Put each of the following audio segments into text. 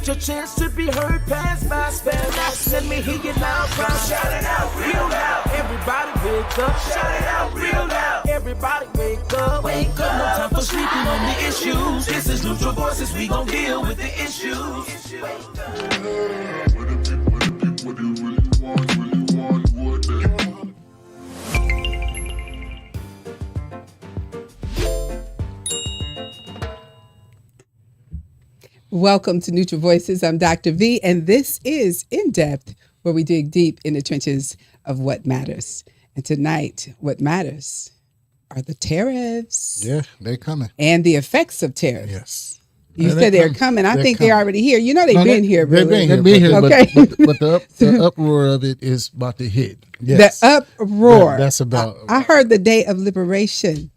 Let your chance to be heard pass by. Spell out. Let me hear you loud. Crowd shout it out real loud. Everybody wake up. Shout it out real loud. Everybody wake up. Wake up. No time for sleeping on the issues. This is Neutral Voices. We gon' deal with the issues. Welcome to Neutral Voices. I'm Dr. V, and this is In Depth, where we dig deep in the trenches of what matters. And tonight, what matters are the tariffs. Yeah, they're coming. And the effects of tariffs. Yes. You said they're coming. I think they're already here. You know they've been here. They've been here. Okay. But the uproar of it is about to hit. Yes. The uproar. That's about. I heard the day of liberation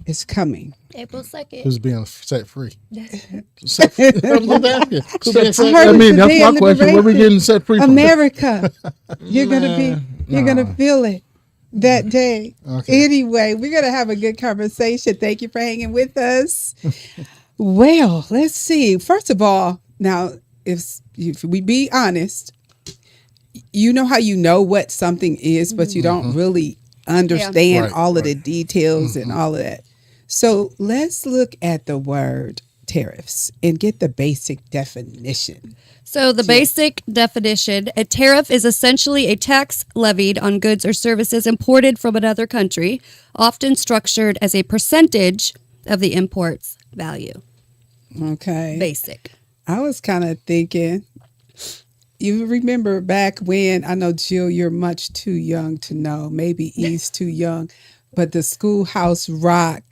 is coming. April 2nd. Who's being set free? I That's my question. Where we getting set free from? America. You're gonna feel it that day. Okay. Anyway, we're gonna have a good conversation. Thank you for hanging with us. Well, let's see. First of all, now if we be honest, you know how you know what something is, but you don't really understand all of the details and all of that. So let's look at the word tariffs and get the basic definition. So the basic definition, a tariff is essentially a tax levied on goods or services imported from another country, often structured as a percentage of the import's value. Okay. Basic. I was kind of thinking, you remember back when, I know, Jill, you're much too young to know, maybe E's too young, but the Schoolhouse Rock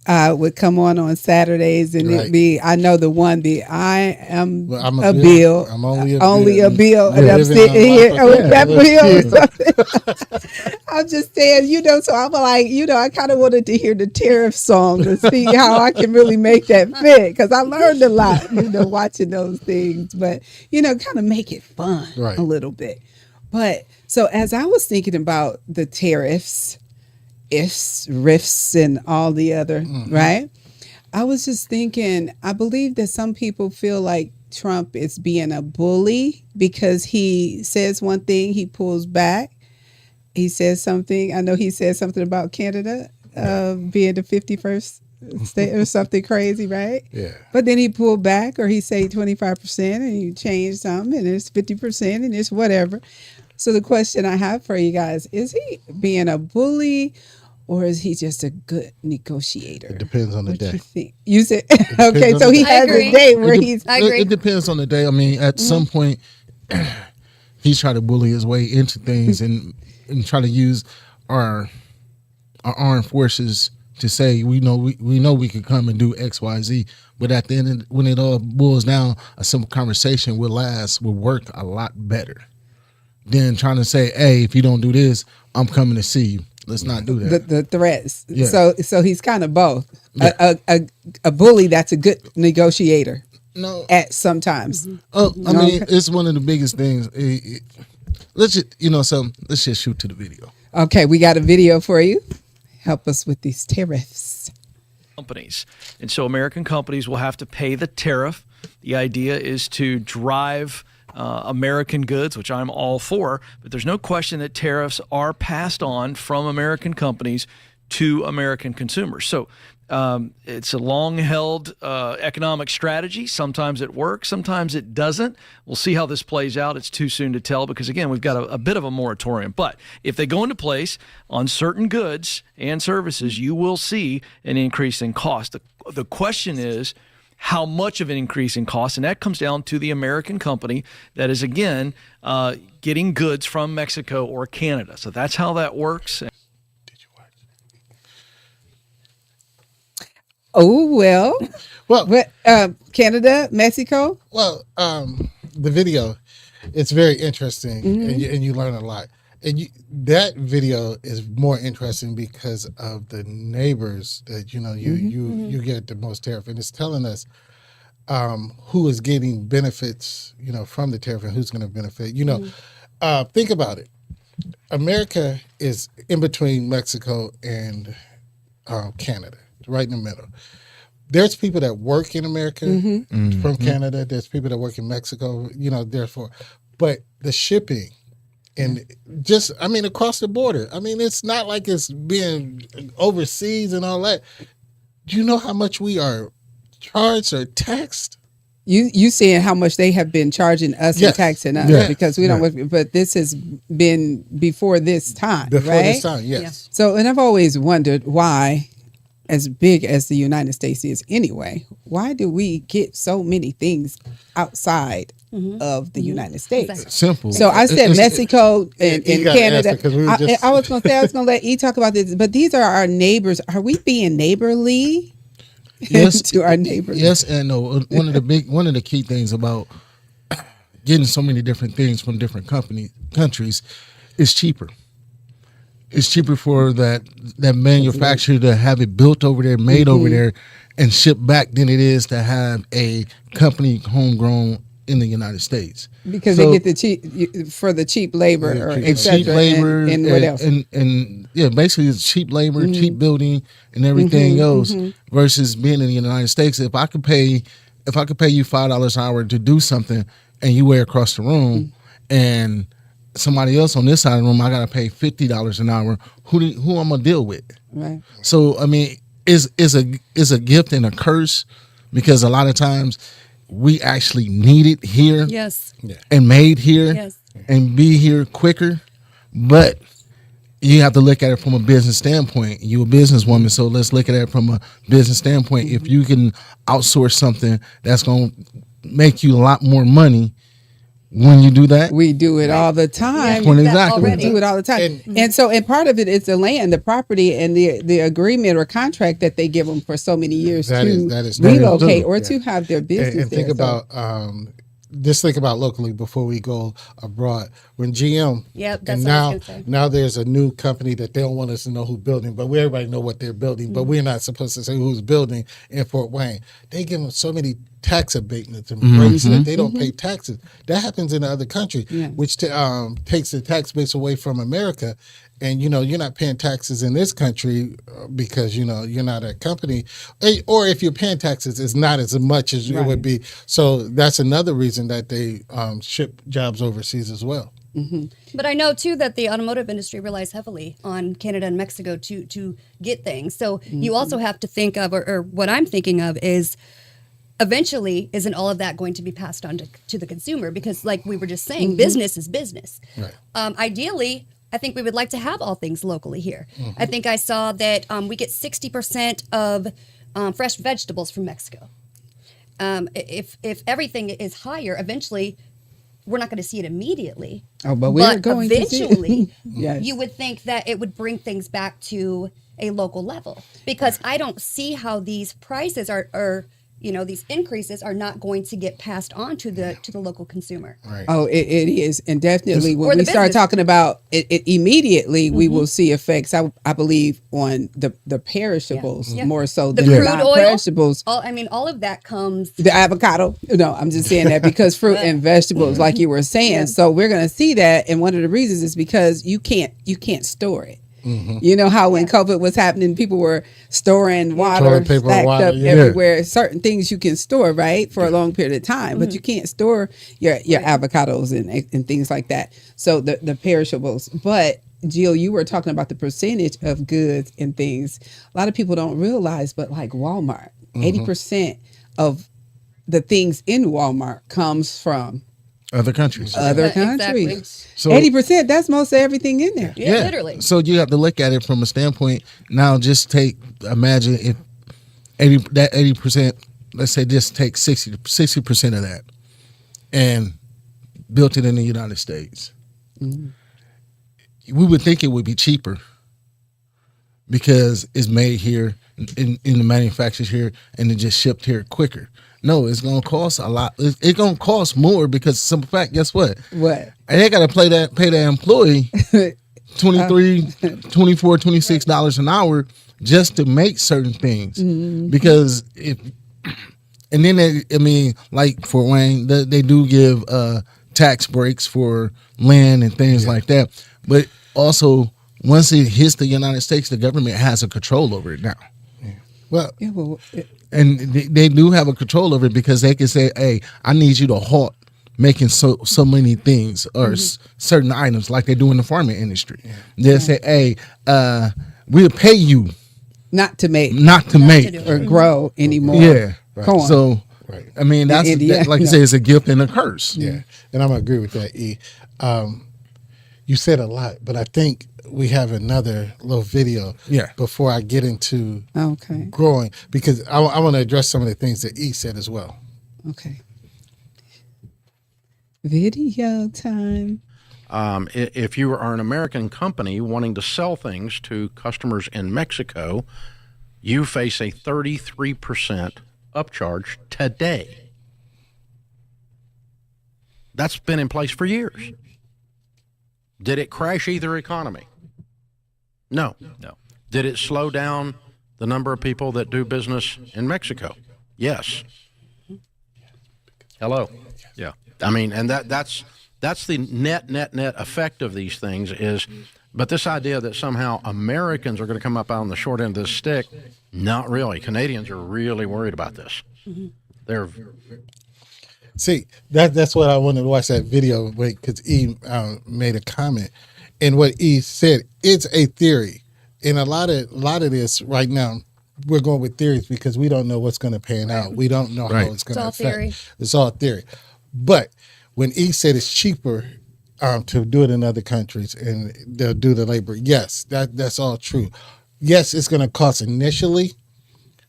would come on Saturdays, and it'd be, I know the one, I am a bill. I'm only a bill. And I'm sitting here with Pepper Hill or something. I'm just saying, so I'm like, I kind of wanted to hear the tariff song to see how I can really make that fit, because I learned a lot, watching those things, but, kind of make it fun a little bit. But so as I was thinking about the tariffs, ifs, riffs, and all the other, right? I was just thinking, I believe that some people feel like Trump is being a bully because he says one thing, he pulls back. He says something, I know he said something about Canada being the 51st state or something crazy, right? Yeah. But then he pulled back, or he say 25% and he changed something and it's 50% and it's whatever. So the question I have for you guys, is he being a bully or is he just a good negotiator? It depends on the day. You think? You said, okay, so he has a day where I agree. It depends on the day. I mean, at some point, he's trying to bully his way into things and try to use our armed forces to say, we know we could come and do X, Y, Z. But at the end, when it all boils down, a simple conversation will work a lot better than trying to say, hey, if you don't do this, I'm coming to see you. Let's not do that. The threats. Yeah. So he's kind of both. Yeah. A bully that's a good negotiator. No. At sometimes. I mean, it's one of the biggest things. Let's just shoot to the video. Okay, we got a video for you. Help us with these tariffs. Companies. And so American companies will have to pay the tariff. The idea is to drive American goods, which I'm all for, but there's no question that tariffs are passed on from American companies to American consumers. So it's a long-held economic strategy. Sometimes it works, sometimes it doesn't. We'll see how this plays out. It's too soon to tell because, again, we've got a bit of a moratorium. But if they go into place on certain goods and services, you will see an increase in cost. The question is, how much of an increase in cost, and that comes down to the American company that is, again, getting goods from Mexico or Canada. So that's how that works. Oh, well, Canada, Mexico. Well, the video, it's very interesting, and you learn a lot. And that video is more interesting because of the neighbors that you get the most tariff, and it's telling us who is getting benefits, from the tariff and who's going to benefit. Think about it. America is in between Mexico and Canada, right in the middle. there's people that work in America Mm-hmm. from Canada. There's people that work in Mexico. Therefore, but the shipping and just, I mean, across the border. I mean, it's not like it's being overseas and all that. Do you know how much we are charged or taxed? You saying how much they have been charging us Yes. and taxing us Yes. because we don't work, but this has been before this time, Before right? this time, yes. So, and I've always wondered why, as big as the United States is anyway, why do we get so many things outside of the United States? Exactly. Simple. So I said It's- Mexico and You gotta Canada. answer, 'cause we were just- I was going to say, I was going to let E talk about this, but these are our neighbors. Are we being neighborly Yes. to our neighbors? Yes and no. One of the key things about getting so many different things from different countries is cheaper. It's cheaper for that manufacturer to have it built over there, made over there, and shipped back than it is to have a company homegrown in the United States. Because So- they get the cheap labor or et Cheap cetera, labor and what else? and yeah, basically it's cheap labor, cheap building, and everything else. Versus being in the United States, if I could pay you $5 an hour to do something, and you way across the room, and somebody else on this side of the room, I gotta pay $50 an hour. Who I'm gonna deal with? Right. So I mean, is a gift and a curse, because a lot of times we actually need it here Yes. and made here Yes. and be here quicker. But you have to look at it from a business standpoint. You're a businesswoman, so let's look at it from a business standpoint. If you can outsource something that's going to make you a lot more money when you do that, We do it all the time. Well, that exactly. We already. do it all the time. And so, and part of it is the land, the property, and the agreement or contract that they give them for so many years That to is relocate true. or to have their business And there. think about just think about locally before we go abroad. When GM, Yep, that's and what I now was gonna say. now there's a new company that they don't want us to know who's building, but we everybody know what they're building, but we're not supposed to say who's building in Fort Wayne. They give them so many tax abatements and breaks that they don't pay taxes. That happens in the other country, which takes the tax base away from America. And you're not paying taxes in this country because you're not a company, or if you're paying taxes, it's not as much as it would be. So that's another reason that they ship jobs overseas as well. But I know too that the automotive industry relies heavily on Canada and Mexico to get things. So you also have to think of, or what I'm thinking of is, eventually, isn't all of that going to be passed on to the consumer? Because like we were just saying, business is business. Right. Ideally, I think we would like to have all things locally here. I think I saw that we get 60% of fresh vegetables from Mexico. If everything is higher, eventually we're not going to see it immediately. Oh, but we're going to see it. eventually, Yes. you would think that it would bring things back to a local level, because I don't see how these prices are these increases are not going to get passed on to the local consumer. Right. Oh, it is. And definitely Or when the we start business. talking about it immediately, we will see effects, I believe, on the perishables Yeah. more so The than crude the oil, non-perishables. all of that comes. The avocado. No, I'm just saying that because fruit and vegetables, like you were saying. So we're going to see that. And one of the reasons is because you can't store it. You know how when COVID was happening, people were storing water Toilet paper, stacked water, up yeah. everywhere. Certain things you can store, right, for a long period of time, but you can't store your avocados and things like that. So the perishables. But Jill, you were talking about the percentage of goods and things. A lot of people don't realize, but like Walmart, 80% of the things in Walmart comes from other countries. other Exactly. countries. So 80%, that's most of everything in there. Yeah, literally. So you have to look at it from a standpoint. Now, imagine if 80%, let's say, just take 60% of that and built it in the United States. We would think it would be cheaper because it's made here in the manufacturers here and it just shipped here quicker. No, it's going to cost a lot. It's going to cost more because, simple fact, guess what? What? And they got to pay that employee $23, $24, $26 an hour just to make certain things. Because like Fort Wayne, they do give tax breaks for land and things like that. But also, once it hits the United States, the government has a control over it now. Well, Yeah, well, And they do have a control over it because they can say, "Hey, I need you to halt making so many things or certain items like they do in the farming industry." They'll say, "Hey, we'll pay you not to make not to make." do it. or grow anymore. Yeah. corn. So, Right. I mean, that's Indiana, like you no. say, it's a gift and a curse. Yeah, and I'm gonna agree with that. E, you said a lot, but I think we have another little video. Yeah. Before I get into Okay. growing, because I want to address some of the things that E said as well. Okay. Video time. If you are an American company wanting to sell things to customers in Mexico, you face a 33% upcharge today. That's been in place for years. Did it crash either economy? No. Did it slow down the number of people that do business in Mexico? Yes. Hello. Yeah. I mean, and that's the net effect of these things is, but this idea that somehow Americans are going to come up on the short end of this stick, not really. Canadians are really worried about this. They're See, that's what I wanted to watch that video with, because E made a comment, and what E said, it's a theory, and a lot of this right now, we're going with theories because we don't know what's going to pan out. We don't know how it's going to all affect. theory. It's all theory. But when E said it's cheaper to do it in other countries and they'll do the labor, yes, that's all true. Yes, it's going to cost initially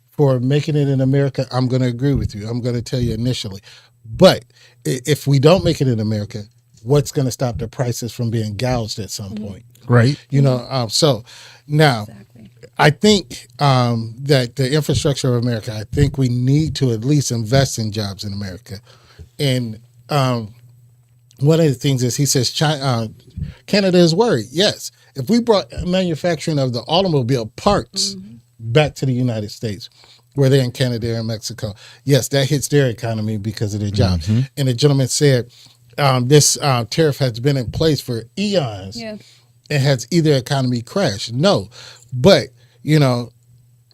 for making it in America. I'm going to agree with you. I'm going to tell you initially. But if we don't make it in America, what's going to stop the prices from being gouged at some point? Right. You know, so now Exactly. I think that the infrastructure of America, I think we need to at least invest in jobs in America. And one of the things is he says Canada is worried. Yes. If we brought manufacturing of the automobile parts back to the United States, where they're in Canada and Mexico, yes, that hits their economy because of their jobs. And the gentleman said this tariff has been in place for eons. Yeah. And has either economy crashed? No. But, you know,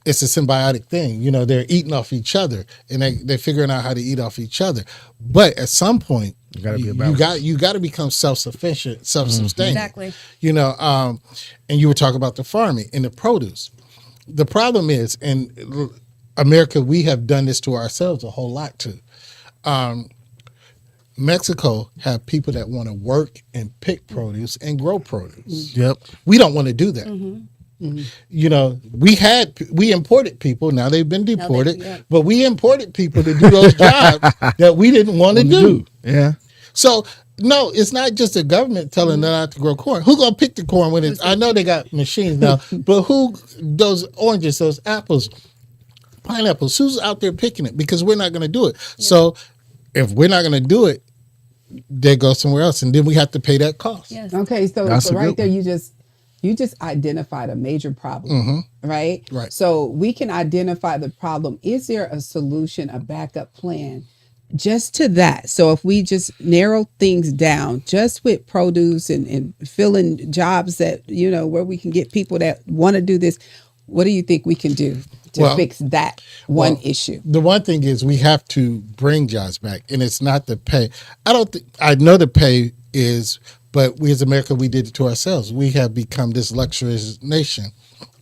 it's a symbiotic thing. You know, they're eating off each other and they're figuring out how to eat off each other. But at some point, you got to become self-sufficient, self-sustaining. Exactly. You know, and you were talking about the farming and the produce. The problem is, in America, we have done this to ourselves a whole lot too. Mexico have people that want to work and pick produce and grow produce. Yep. We don't want to do that. You know, we imported people. Now they've been deported, but we imported people to do those jobs that we didn't want to do. Yeah. So no, it's not just the government telling them not to grow corn. Who's gonna pick the corn when it's? I know they got machines now, but who? Those oranges, those apples, pineapples. Who's out there picking it? Because we're not gonna do it. Yeah. So if we're not gonna do it, they go somewhere else, and then we have to pay that cost. Yes. Okay, so That's a right good there, one. you just identified a major problem, right? Right. So we can identify the problem. Is there a solution, a backup plan, just to that? So if we just narrow things down, just with produce and filling jobs that where we can get people that want to do this, what do you think we can do to fix that one issue? The one thing is we have to bring jobs back, and it's not the pay. I know the pay is, but we as America, we did it to ourselves. We have become this luxurious nation,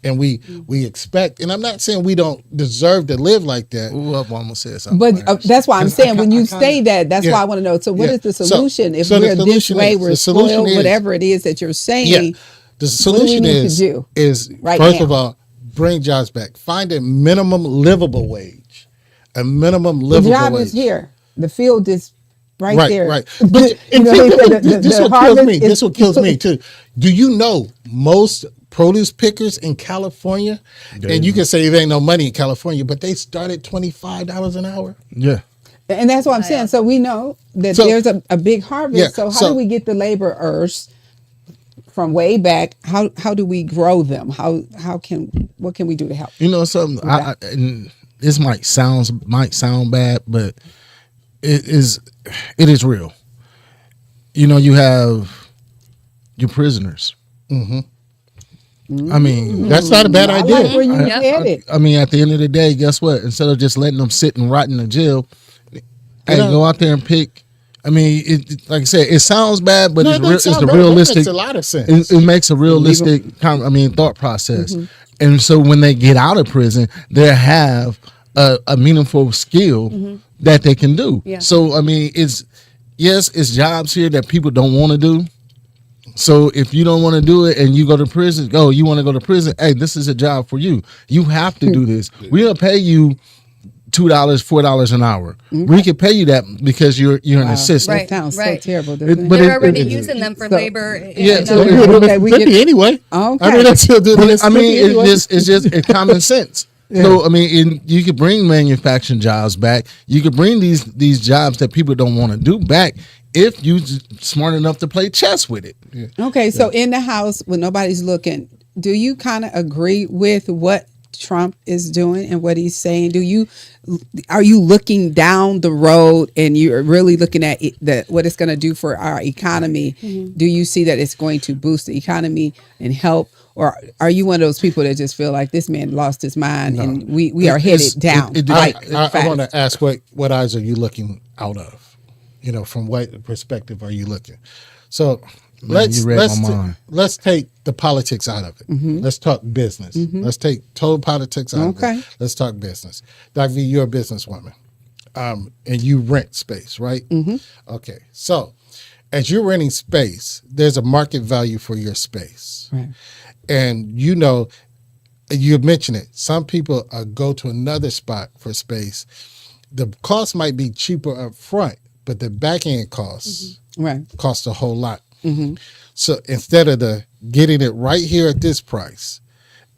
and we expect. And I'm not saying we don't deserve to live like that. Ooh, I almost said something. But that's why I'm saying when you say that, that's why I want to know. So what is the solution? If we're this way, we're spoiled, whatever it is that you're saying. The solution is right first now? of all, bring jobs back. Find a minimum livable wage. A minimum livable job wage. is here. The field is right there. Right. But this what kills me. This what kills me too. Do you know most produce pickers in California? And you can say there ain't no money in California, but they start at $25 an hour. Yeah. And that's what I'm saying. So we know that there's a big harvest. Yeah, so how do we get the laborers from way back? How do we grow them? What can we do to help? You know something? And this might sound bad, but it is real. You know, you have your prisoners. I mean, That's not a bad I idea. like where you Yep. headed. I mean, at the end of the day, guess what? Instead of just letting them sit and rot in the jail, hey, know- go out there and pick. I mean, like I said, it sounds bad, but No, it's it doesn't it's sound the bad. That realistic. makes a lot of sense. It makes a realistic, thought process. And so when they get out of prison, they have a meaningful skill that they can do. Yeah. So I mean, it's jobs here that people don't want to do. So if you don't want to do it and you go to prison, you want to go to prison, hey, this is a job for you. You have to do this. We'll pay you $2, $4 an hour. We can pay you that because you're an assistant. Right. That sounds right. so terrible, doesn't But it? They're already using them for so- labor. Yeah, you so know. Okay, we 50 get- anyway. Okay. I mean, that's still doing this. I mean, 50 anyway. it's just common sense. So I mean, you could bring manufacturing jobs back. You could bring these jobs that people don't want to do back if you smart enough to play chess with it. Okay, so in the house when nobody's looking, do you kind of agree with what Trump is doing and what he's saying? Are you looking down the road and you're really looking at what it's going to do for our economy? Do you see that it's going to boost the economy and help? Or are you one of those people that just feel like this man lost his mind and we are headed down? I fast? want to ask what eyes are you looking out of? You know, from what perspective are you looking? So you read my mind. let's take the politics out of it. Let's talk business. Let's take total politics out of it. Let's talk business. Dr. V, you're a businesswoman, and you rent space, right? Okay, so as you're renting space, there's a market value for your space, Right. and you mentioned it. Some people go to another spot for space. The cost might be cheaper up front, but the back end costs Right. cost a whole lot. So instead of getting it right here at this price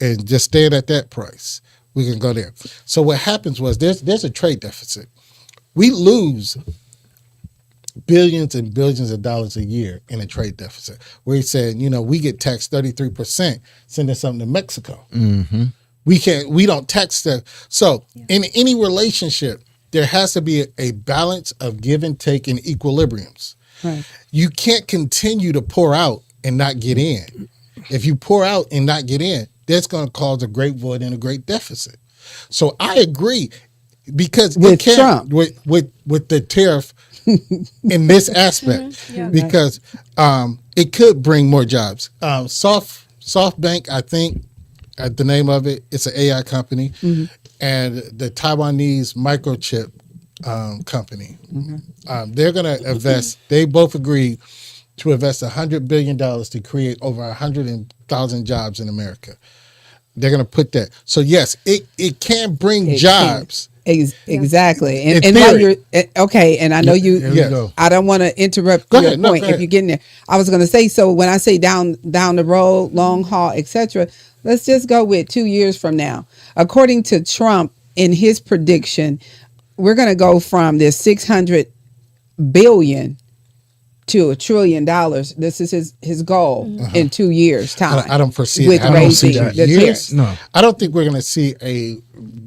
and just staying at that price, we can go there. So what happens was there's a trade deficit. We lose billions and billions of dollars a year in a trade deficit. Where he said, we get taxed 33% sending something to Mexico. We don't tax that. So in any relationship, there has to be a balance of give and take and equilibriums. Right. You can't continue to pour out and not get in. If you pour out and not get in, that's going to cause a great void and a great deficit. So I agree because With Trump. with the tariff in this aspect, because it could bring more jobs. SoftBank, I think, the name of it, it's an AI company, and the Taiwanese microchip company. They're going to invest. They both agreed to invest $100 billion to create over 100,000 jobs in America. They're going to put that. So yes, it can bring jobs. Exactly. In And while theory. you're okay, and I know you. Here we go. I don't want to interrupt Go your ahead. No, point go if ahead. you're getting there. I was going to say, so when I say down the road, long haul, etc., let's just go with 2 years from now. According to Trump, in his prediction, we're going to go from this $600 billion to $1 trillion. This is his goal in 2 years' time. I don't foresee with it. I don't see raising that. the Years? tariffs. No. I don't think we're going to see a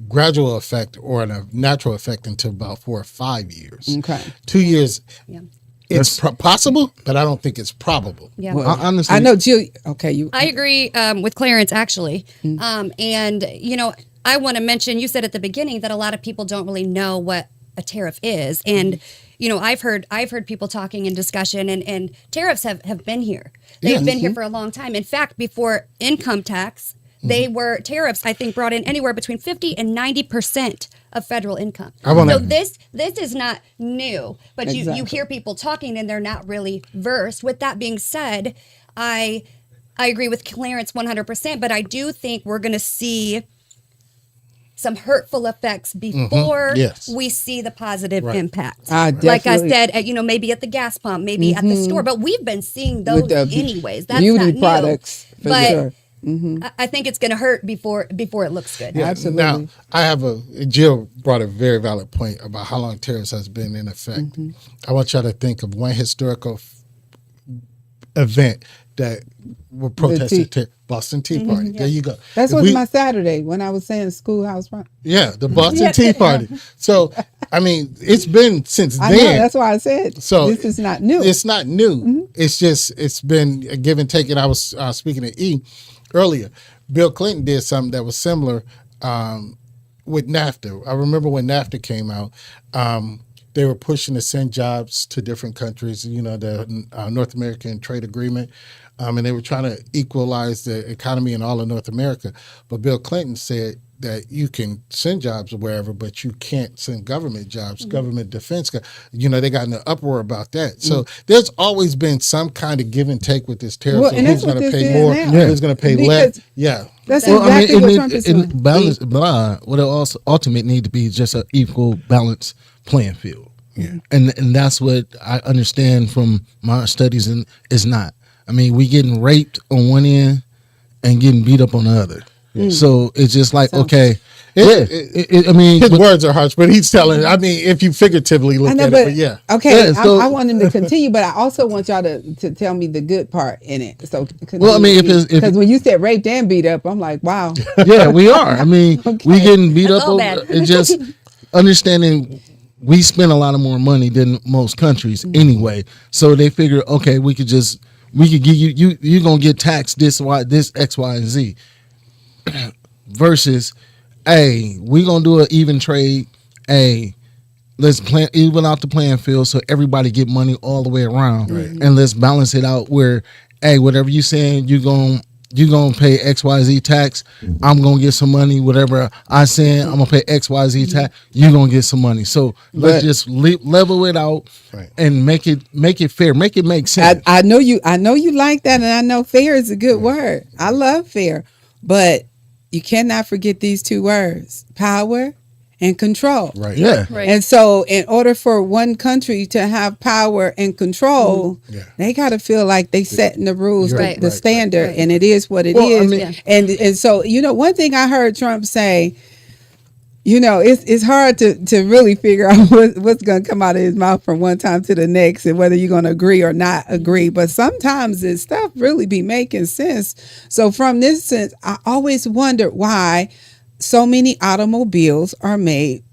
gradual effect or a natural effect until about 4 or 5 years. Okay. 2 years, Yeah. it's possible, but I don't think it's probable. Yeah. Well, honestly, I know Jill. Okay, I agree with Clarence, actually. And, I want to mention, you said at the beginning that a lot of people don't really know what a tariff is. And, I've heard people talking in discussion, and tariffs have been here. They've been here for a long time. In fact, before income tax, they were tariffs, I think, brought in anywhere between 50 and 90% of federal income. So this is not new, but you Exactly. hear people talking and they're not really versed. With that being said, I agree with Clarence 100%, but I do think we're going to see some hurtful effects before Yes. we see the positive impact. Like Like I said, maybe at the gas pump, maybe at the store, but we've been seeing those With the anyways. That's beauty not new. products, for but sure. I think it's going to hurt before it looks good. Absolutely. Now, I have Jill brought a very valid point about how long tariffs has been in effect. I want y'all to think of one historical event that were protested. Boston Tea Party. There you go. That's If was we- my Saturday when I was saying schoolhouse run. Yeah, the Boston Tea Party. So, I mean, it's been since I then. know, that's why I said So this is not new. It's not new. It's just it's been a give and take. And I was speaking to E, earlier. Bill Clinton did something that was similar with NAFTA. I remember when NAFTA came out, they were pushing to send jobs to different countries, the North American Trade Agreement, and they were trying to equalize the economy in all of North America. But Bill Clinton said that you can send jobs wherever, but you can't send government jobs, government defense. They got in an uproar about that. So there's always been some kind of give and take with this tariff. Well, so and who's that's what going to this pay is more? now. Who's going to pay Because less? Yeah. That's exactly what Trump is doing. Balance, what it also ultimately need to be just an equal balance playing field. Yeah. And that's what I understand from my studies, and it's not. I mean, we getting raped on one end and getting beat up on the other. So it's just like, okay. I mean, his words are harsh, but he's telling. I mean, if you figuratively look at it, but yeah. Okay, Yeah, so- I want him to continue, but I also want y'all to tell me the good part in it. So, Well, I mean, because when you said raped and beat up, I'm like, wow. yeah, we are. I mean, we getting beat That's up. all Over, bad. it's just understanding we spend a lot of more money than most countries anyway. So they figure, okay, we could give you're gonna get taxed this X, Y, and Z. Versus, hey, we gonna do an even trade. Hey, let's even out the playing field so everybody get money all the way around, and let's balance it out where, hey, whatever you saying you gonna pay X, Y, Z tax. I'm gonna get some money. Whatever I saying, I'm gonna pay X, Y, Z tax. You gonna get some money. So let's just level it out and make it fair. Make it make sense. I know you like that, and I know fair is a good word. I love fair, but you cannot forget these two words: power and control. Right. Yeah. Right. And so in order for one country to have power and control, they got to feel like they setting the rules, Right. the standard, Right. and it is what it Well, is. I mean- And so, one thing I heard Trump say, it's hard to really figure out what's going to come out of his mouth from one time to the next and whether you're going to agree or not agree. But sometimes this stuff really be making sense. So from this sense, I always wondered why so many automobiles are made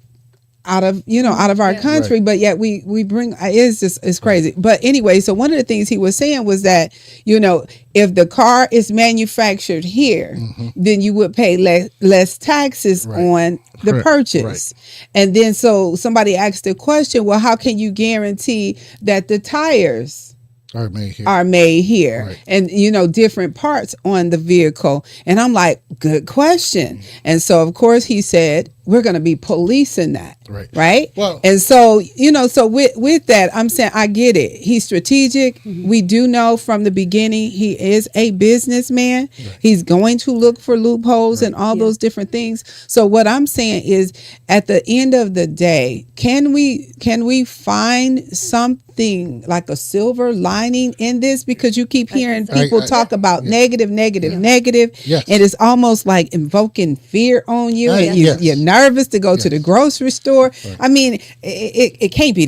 out of our country, but yet we bring it's crazy. But anyway, so one of the things he was saying was that if the car is manufactured here, then you would pay less taxes on the Correct. purchase. And then so somebody asked the question, well, how can you guarantee that the tires are made here Right. and different parts on the vehicle? And I'm like, good question. And so of course he said we're going to be policing that, right? Well, and so so with that, I'm saying I get it. He's strategic. We do know from the beginning he is a businessman. He's going to look for loopholes and all those different things. So what I'm saying is, at the end of the day, can we find something like a silver lining in this? Because you keep hearing people talk about negative, Yes. and it's almost like invoking fear on you, and Yes. you're nervous to go to the grocery store. I mean, it can't be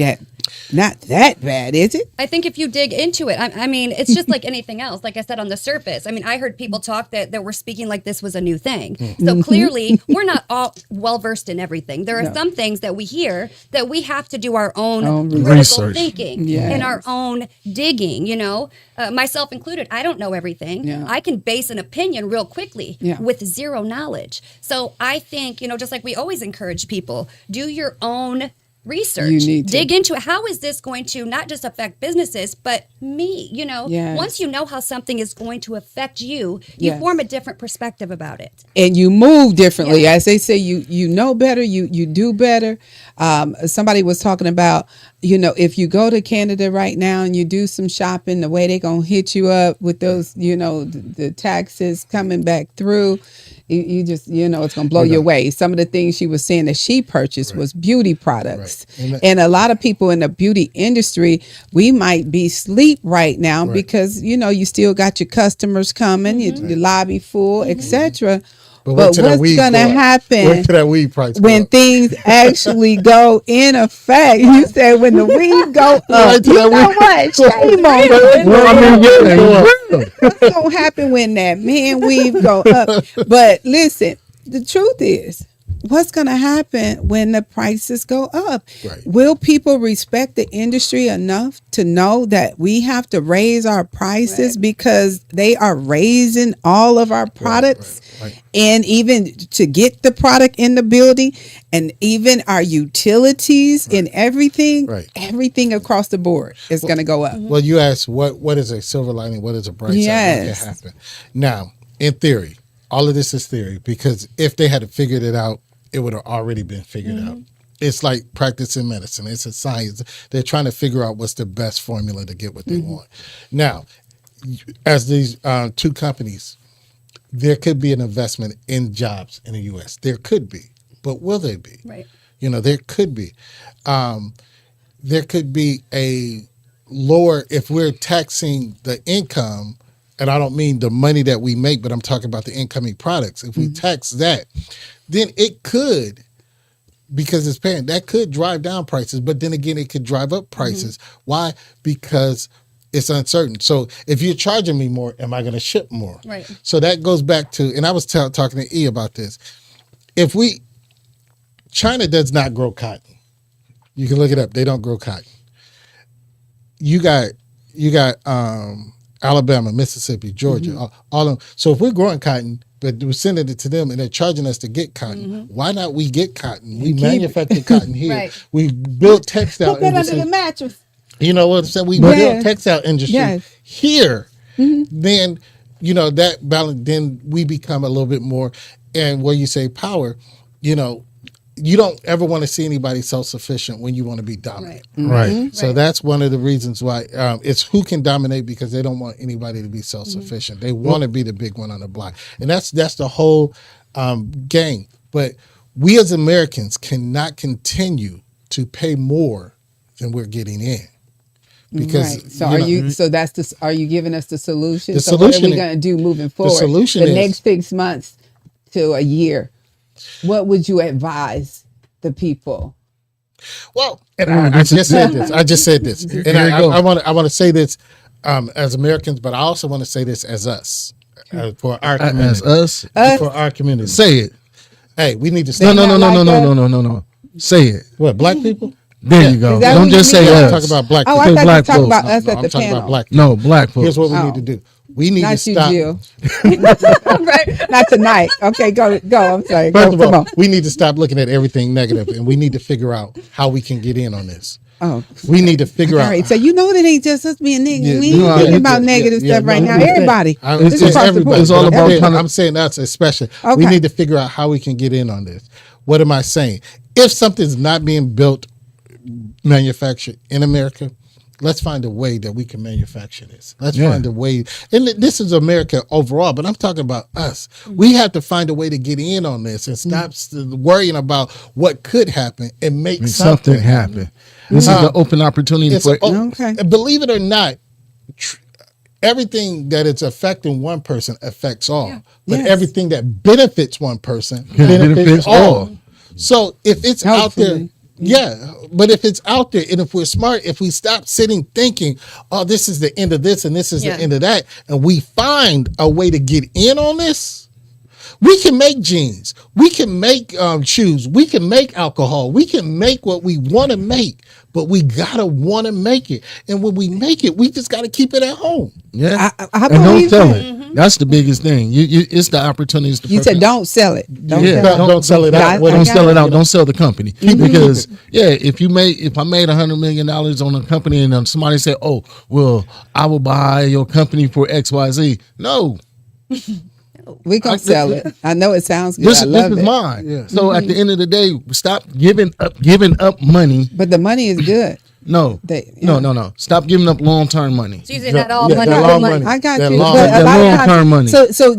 not that bad, is it? I think if you dig into it, I mean, it's just like anything else. Like I said, on the surface, I mean, I heard people talk that were speaking like this was a new thing. So clearly, we're not all well versed in everything. There are some things that we hear that we have to do our own critical research. thinking and our own digging. Myself included. I don't know everything. Yeah. I can base an opinion real quickly with zero knowledge. So I think just like we always encourage people, do your own research. You need to. Dig into it. How is this going to not just affect businesses, but me? Yes. Once you know how something is going to affect you, you Yes. form a different perspective about it. And you move differently. As they say, you know better, you do better. Somebody was talking about, if you go to Canada right now and you do some shopping, the way they're going to hit you up with those, the taxes coming back through, you just, it's going to blow you away. Some of the things she was saying that she purchased was beauty products. Right. And a lot of people in the beauty industry, we might be asleep right now because, you still got your customers coming, your lobby full, etc. But what's going to happen Wait till that weed price when go up. things actually go in effect? You said when the weed go up, you know what? Shame on you. What's going to happen when that man weave go up? But listen, the truth is, what's going to happen when the prices go up? Right. Will people respect the industry enough to know that we have to raise our prices because they are raising all of our products? right. And even to get the product in the building, and even our utilities and everything, Right. everything across the board is going to go up. Well, you asked what is a silver lining, what is a bright side that Yes. can happen. Now, in theory, all of this is theory, because if they had figured it out, it would have already been figured out. It's like practicing medicine. It's a science. They're trying to figure out what's the best formula to get what they want. Now, as these two companies, there could be an investment in jobs in the U.S. There could be, but will they be? Right. You know, there could be. There could be a lower, if we're taxing the income, and I don't mean the money that we make, but I'm talking about the incoming products. If we tax that, then it could, because it's paying, that could drive down prices, but then again, it could drive up prices. Why? Because it's uncertain. So if you're charging me more, am I going to ship more? Right. So that goes back to, and I was talking to E about this. China does not grow cotton. You can look it up. They don't grow cotton. You got Alabama, Mississippi, Georgia, all of them. So if we're growing cotton, but we're sending it to them and they're charging us to get cotton, why not we get cotton? We manufacture cotton here. Right. We build textile Put that under industry. the mattress. You know what I'm saying? We Yes. build textile industry Yes. here. Then, you know, that balance, then we become a little bit more, and where you say power, you know, you don't ever want to see anybody self-sufficient when you want to be dominant. Right. So that's one of the reasons why it's who can dominate, because they don't want anybody to be self-sufficient. They want to be the big one on the block. And that's the whole game. But we as Americans cannot continue to pay more than we're getting in. Because Right. So you are know, you? So that's the. Are you giving us the solution? The so what solution are we is- going to do moving forward? solution the is- next 6 months to a year. What would you advise the people? Well, and I just said this. I just said this, and Here you go. I want to say this as Americans, but I also want to say this as us, for our community. As us, For our community. say it. Hey, we need to No, stop. no, no, no, like no, no, that? no, no, no, no. Say it. What, black people? There you go. Is that Don't what just you say mean? I'm us. talking about black Oh, people. I thought you were black talking folks. about us No, at I'm the talking panel. about black people. No, black folks. Here's what we Oh. need to do. We need Not to you, stop. Jill. Right? Not tonight. Okay, go. I'm sorry. First Go, of come all, on. we need to stop looking at everything negative, and we need to figure out how we can get in on this. Oh, We need to figure all out. right. So you know that ain't just us being negative. Yeah, we ain't yeah, talking yeah, about yeah, negative yeah, stuff no, right now. I'm saying- Everybody. I'm This is saying across the everybody. board. It's all but about I'm trying to- I'm saying us especially. We Okay. need to figure out how we can get in on this. What am I saying? If something's not being built, manufactured in America, let's find a way that we can manufacture this. Let's Yeah. find a way. And this is America overall, but I'm talking about us. We have to find a way to get in on this and stop worrying about what could happen and make Something happen. This is the open opportunity It's for. Okay. Believe it or not, everything that is affecting one person affects all. But Yes. everything that benefits one person Benefits benefits all. all. So if it's out there, Hopefully. yeah. But if it's out there, and if we're smart, if we stop sitting thinking, oh, this is the end of this and this is Yeah. the end of that, and we find a way to get in on this, we can make jeans. We can make shoes. We can make alcohol. We can make what we want to make, but we gotta want to make it. And when we make it, we just gotta keep it at home. Yeah, I and don't believe sell that. it. That's the biggest thing. It's the opportunities. To You said don't sell it. Don't Yeah. sell it. Don't sell it out. I- What I Don't got sell it. it out. Don't sell the company because if I made $100 million on a company and then somebody said, "Oh, well, I will buy your company for XYZ." No, We gonna sell it. I know it sounds good. this I is love it. mine. So at the end of the day, stop giving up money. But the money is good. No, Yeah. no. Stop giving up long-term money. So you say not all Yeah, money, that good long money. money. I got That you. long- But that a lot of long-term times- money. So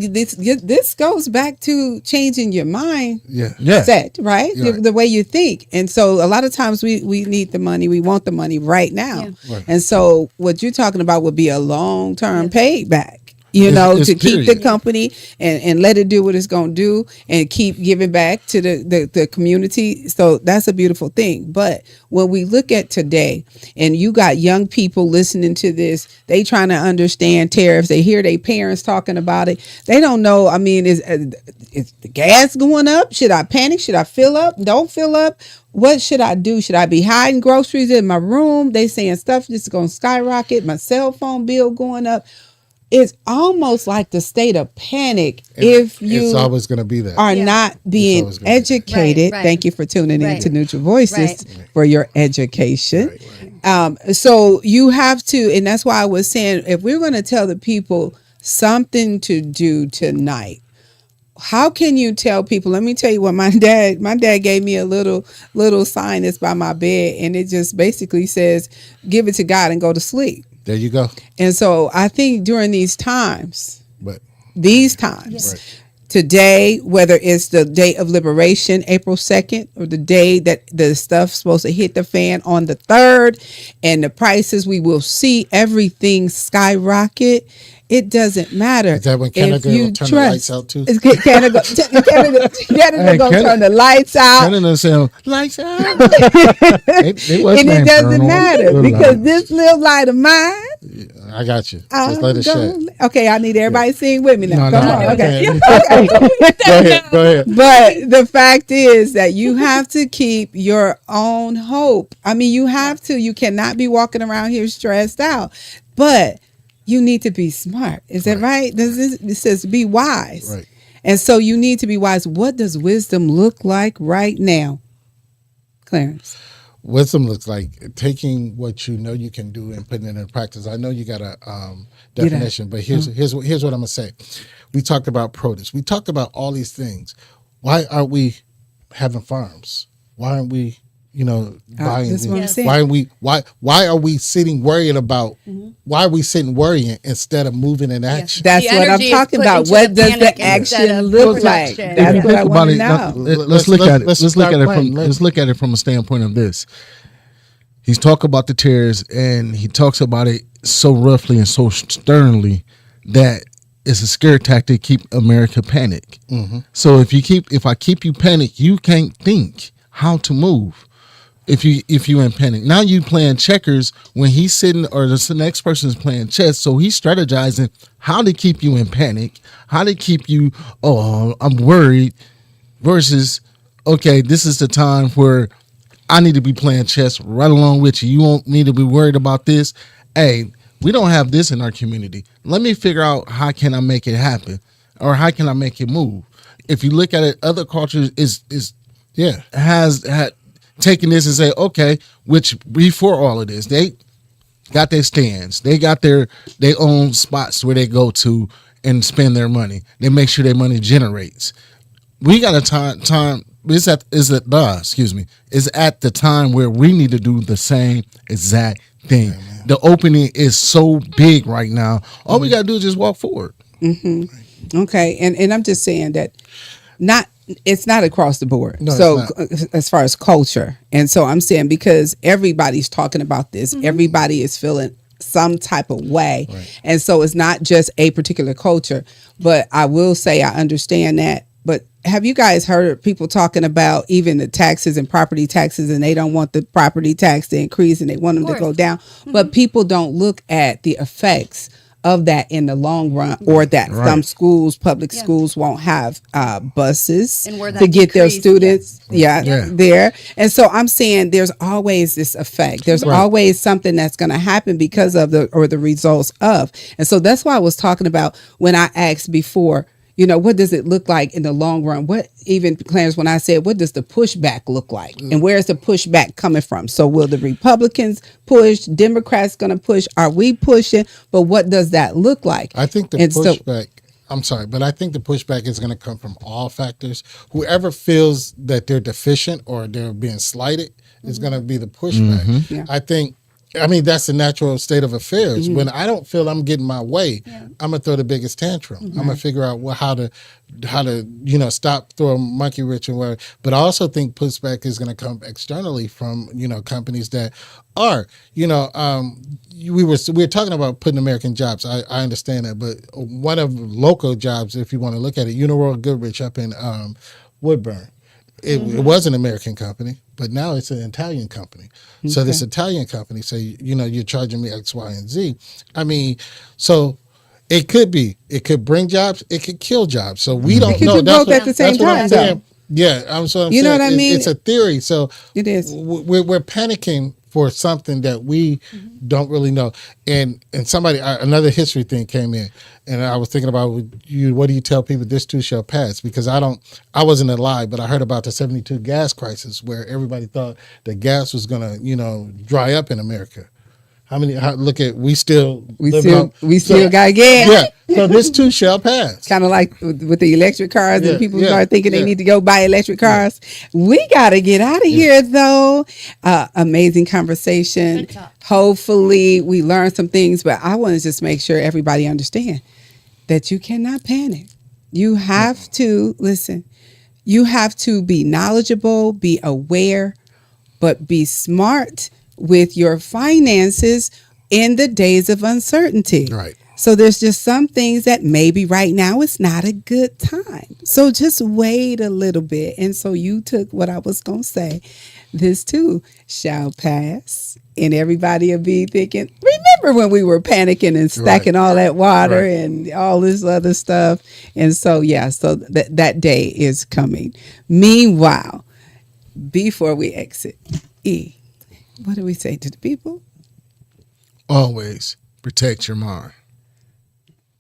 this goes back to changing your mind Yeah. set, right? Yeah. The way you think. And so a lot of times we need the money. We want the money right now. Yeah. Right. And so what you're talking about would be a long-term payback. you know, It's to keep the period. company and let it do what it's going to do and keep giving back to the community. So that's a beautiful thing. But when we look at today, and you got young people listening to this, they trying to understand tariffs. They hear their parents talking about it. They don't know. I mean, is the gas going up? Should I panic? Should I fill up? Don't fill up? What should I do? Should I be hiding groceries in my room? They saying stuff just going to skyrocket. My cell phone bill going up. It's almost like the state of panic if you It's always going to be that. are not being always gonna be that. educated. Right. Thank you for tuning in Right. to Neutral Voices Right. for your education. So you have to, and that's why I was saying, if we're going to tell the people something to do tonight, how can you tell people? Let me tell you what my dad gave me a little sign that's by my bed, and it just basically says, give it to God and go to sleep. There you go. And so I think during these times, But today, whether it's the day of liberation, April 2nd, or the day that the stuff's supposed to hit the fan on the 3rd, and the prices, we will see everything skyrocket. It doesn't matter. Is that when Canada will turn the lights out too? Canada go turn the lights out. Canada saying lights out. They was And saying it turn doesn't on matter the because lights. this little light of mine, I got you. Just let it shed. okay, I need everybody to sing with me now. No, Come no, on. no. Okay. Go ahead. Go ahead. But the fact is that you have to keep your own hope. I mean, you have to. You cannot be walking around here stressed out. But you need to be smart. Is that right? It says be wise. Right. And so you need to be wise. What does wisdom look like right now, Clarence? Wisdom looks like taking what you know you can do and putting it in practice. I know you got a definition, but here's what I'm gonna say. We talked about produce. We talked about all these things. Why aren't we having farms? Why aren't we, buying? that's what I'm saying. Why are we sitting worried about? Why are we sitting worrying instead of moving in action? That's The what I'm energy is talking put about. into What the does panic the instead action of look like? protection. That's If what you I think want to about it, know. let's look at it. let's Let's look at start it playing. let's look at it from a standpoint of this. He's talking about the tariffs, and he talks about it so roughly and so sternly that it's a scare tactic to keep America panic. So if I keep you panic, you can't think how to move. If you in panic, now you playing checkers when he's sitting, or the next person is playing chess. So he's strategizing how to keep you in panic, how to keep you, I'm worried, versus, okay, this is the time where I need to be playing chess right along with you. You won't need to be worried about this. Hey, we don't have this in our community. Let me figure out how can I make it happen, or how can I make it move. If you look at it, other cultures has had taken this and say, okay, which before all of this, they got their stands, they got their own spots where they go to and spend their money. They make sure their money generates. We got a time. Is at the time where we need to do the same exact thing. The opening is so big right now. All we got to do is just walk forward. Okay, and I'm just saying that it's not across the board. No, so it's as far as culture, and so I'm saying because everybody's talking about this, everybody is feeling some type of way, and so it's not just a particular culture. But I will say I understand that. But have you guys heard people talking about even the taxes and property taxes, and they don't want the property tax to increase and they want them to go down? But people don't look at the effects of that in the long run, or that some schools, public schools, won't have buses And where to that get their decreased, students Yeah. there. And so I'm saying there's always this effect. There's always something that's going to happen because of the results of. And so that's why I was talking about when I asked before, what does it look like in the long run? What, even Clarence, when I said, what does the pushback look like? And where is the pushback coming from? So will the Republicans push? Democrats going to push? Are we pushing? But what does that look like? I think the And so- pushback. I'm sorry, but I think the pushback is going to come from all factors. Whoever feels that they're deficient or they're being slighted is going to be the pushback. Yeah. I think I mean, that's the natural state of affairs. When I don't feel I'm getting my way, I'm gonna throw the biggest tantrum. I'm gonna figure out how to stop throwing monkey wrench and whatever. But I also think pushback is gonna come externally from companies that are we were talking about putting American jobs. I understand that, but one of local jobs, if you want to look at it, Uniroyal Goodrich up in Woodburn. It was an American company, but now it's an Italian company. Okay. So this Italian company say, you're charging me X, Y, and Z. I mean, so it could bring jobs, it could kill jobs. So we don't know. Do both at the same time, though. Yeah, I'm saying. You know what I mean? It's a theory. So it is. We're panicking for something that we don't really know. And another history thing came in, and I was thinking about you. What do you tell people? This too shall pass. Because I wasn't alive, but I heard about the '72 gas crisis where everybody thought that gas was going to, dry up in America. We still got gas. Yeah. So this too shall pass. Kind of like with the electric cars, and people start thinking they need to go buy electric cars. We got to get out of here, though. Amazing conversation. Hopefully, we learned some things, but I want to just make sure everybody understand that you cannot panic. You have to listen. You have to be knowledgeable, be aware, but be smart with your finances in the days of uncertainty. Right. So there's just some things that maybe right now it's not a good time. So just wait a little bit. And so you took what I was going to say. This too shall pass. And everybody will be thinking, remember when we were panicking and stacking all that water and all this other stuff. And so, so that day is coming. Meanwhile, before we exit, what do we say to the people? Always protect your mind.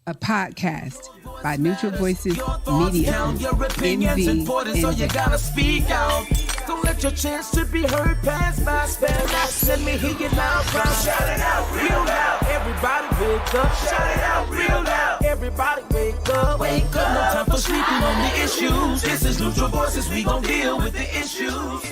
A podcast by Neutral Voices Media Your Group, opinions important, so you gotta speak out. Don't let your chance to be heard pass by. Spell out, let me hear you loud, crowd. Shout it out real loud. Everybody wake up. Shout it out real loud. Everybody wake up. Wake up. No time for sleeping on the issues. This is Neutral Voices. We gon' deal with the issues.